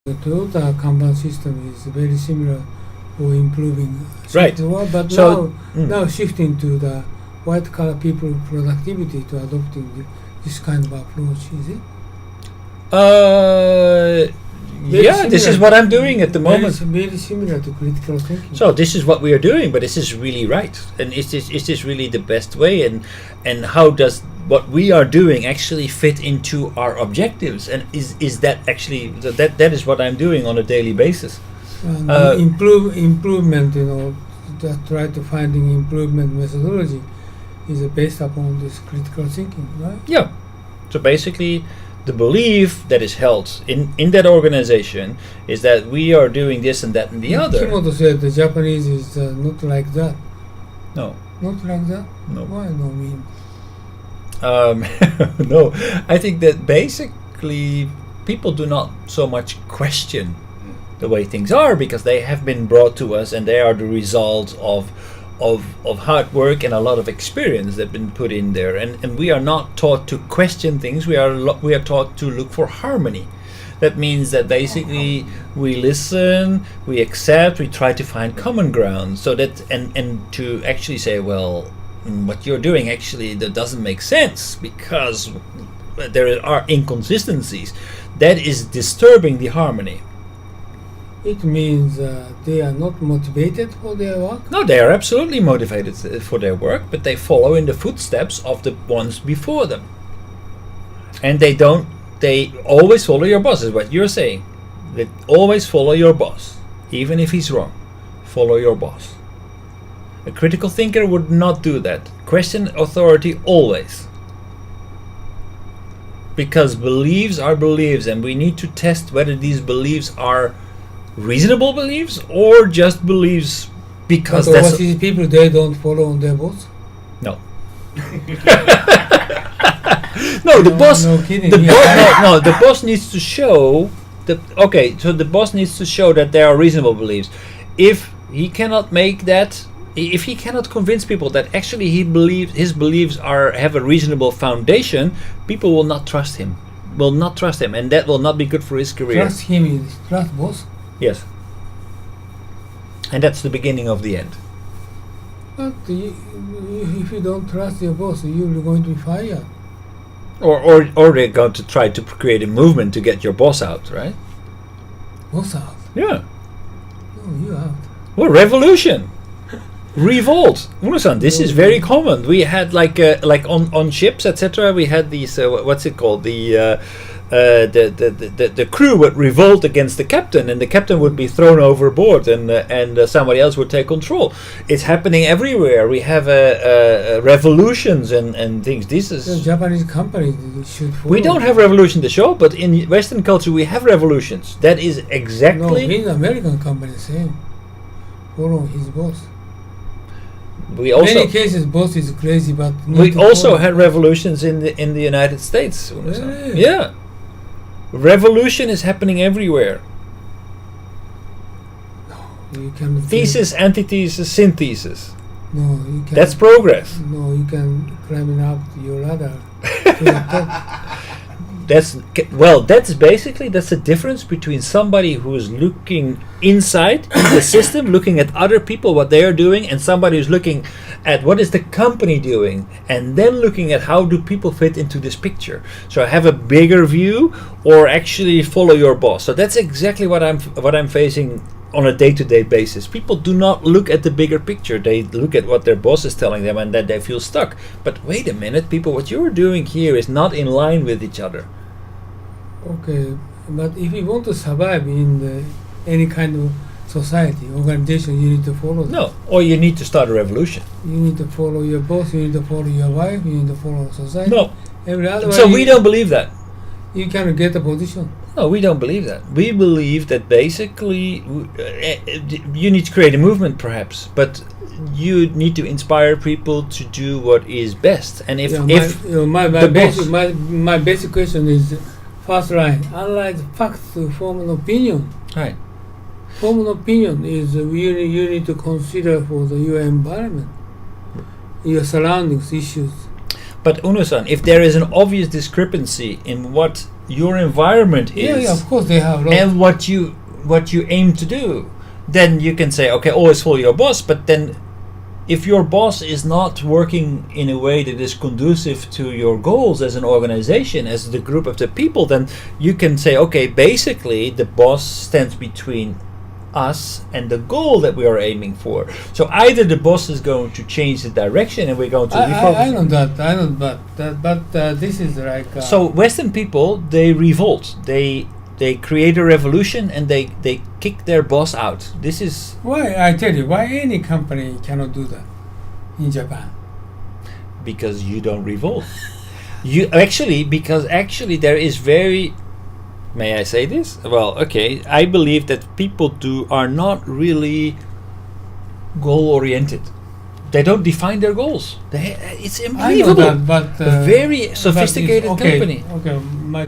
The Toyota Kanban system is very similar for improving Right. shift work, but So, now shifting to the white collar people productivity to adopting this kind of approach, is it? Yeah, this is what I'm doing at the moment. Very similar to critical thinking. So this is what we are doing, but is this really right? And is this really the best way? And how does what we are doing actually fit into our objectives? And is that actually that is what I'm doing on a daily basis? Improvement, just try to finding improvement methodology is based upon this critical thinking, right? Yeah. So basically, the belief that is held in that organization is that we are doing this and that and the other. Kimoto said the Japanese is not like that. No. Not like that? No. Why no mean? No, I think that basically people do not so much question the way things are because they have been brought to us and they are the result of hard work and a lot of experience that been put in there, and we are not taught to question things. We are taught to look for harmony. That means that basically we listen, we accept, we try to find common ground, so that and to actually say, well, what you're doing actually that doesn't make sense because there are inconsistencies. That is disturbing the harmony. It means they are not motivated for their work? No, they are absolutely motivated for their work, but they follow in the footsteps of the ones before them. And they always follow your boss, is what you're saying. They always follow your boss, even if he's wrong. Follow your boss. A critical thinker would not do that. Question authority always. Because beliefs are beliefs, and we need to test whether these beliefs are reasonable beliefs or just beliefs because but that's overseas people, they don't follow their boss? No. No, the boss. No kidding. The boss needs to show that. Okay, so the boss needs to show that there are reasonable beliefs. If he cannot make that, if he cannot convince people that actually his beliefs have a reasonable foundation, people will not trust him. And that will not be good for his career. Trust him is trust boss? Yes. And that's the beginning of the end. But if you don't trust your boss, you're going to be fired. Or they're going to try to create a movement to get your boss out, right? Boss out? Yeah. No, you out. Well, revolution. Revolt. Uno-san, this is very common. We had like on ships, etc. We had these what's it called? The crew would revolt against the captain, and the captain would be thrown overboard, and somebody else would take control. It's happening everywhere. We have revolutions and things. This is the Japanese companies should follow. We don't have revolution to show, but in Western culture we have revolutions. That is exactly. No, in American companies, same. Follow his boss. We also, in many cases, boss is crazy, but we also had revolutions in the United States. Really? Yeah, revolution is happening everywhere. No, you can. Thesis, antithesis, synthesis. No, you can. That's progress. No, you can climb up your ladder to the top. That's basically the difference between somebody who is looking inside the system, looking at other people, what they are doing, and somebody who's looking at what is the company doing, and then looking at how do people fit into this picture. So have a bigger view, or actually follow your boss. So that's exactly what I'm facing on a day-to-day basis. People do not look at the bigger picture. They look at what their boss is telling them, and then they feel stuck. But wait a minute, people, what you're doing here is not in line with each other. Okay, but if you want to survive in any kind of society, organization, you need to follow that. No, or you need to start a revolution. You need to follow your boss, you need to follow your wife, you need to follow society. No. Every other So way we don't believe that. You can get a position. No, we don't believe that. We believe that basically you need to create a movement, perhaps, but you need to inspire people to do what is best. And my basic question is, first line, analyze facts to form an opinion. Right. Form an opinion is you need to consider for your environment, your surroundings, issues. But Uno-san, if there is an obvious discrepancy in what your environment is, yeah, of course they have. and what you aim to do, then you can say, okay, always follow your boss. But then, if your boss is not working in a way that is conducive to your goals as an organization, as the group of the people, then you can say, okay, basically the boss stands between us and the goal that we are aiming for. So either the boss is going to change the direction and we're going to refocus. I know that, but this is like. So Western people, they revolt. They create a revolution and they kick their boss out. This is why I tell you why any company cannot do that in Japan. because you don't revolt. Because there is very. May I say this? Well, okay. I believe that people are not really goal oriented. They don't define their goals. It's unbelievable. I know that, but a very sophisticated company. Okay, my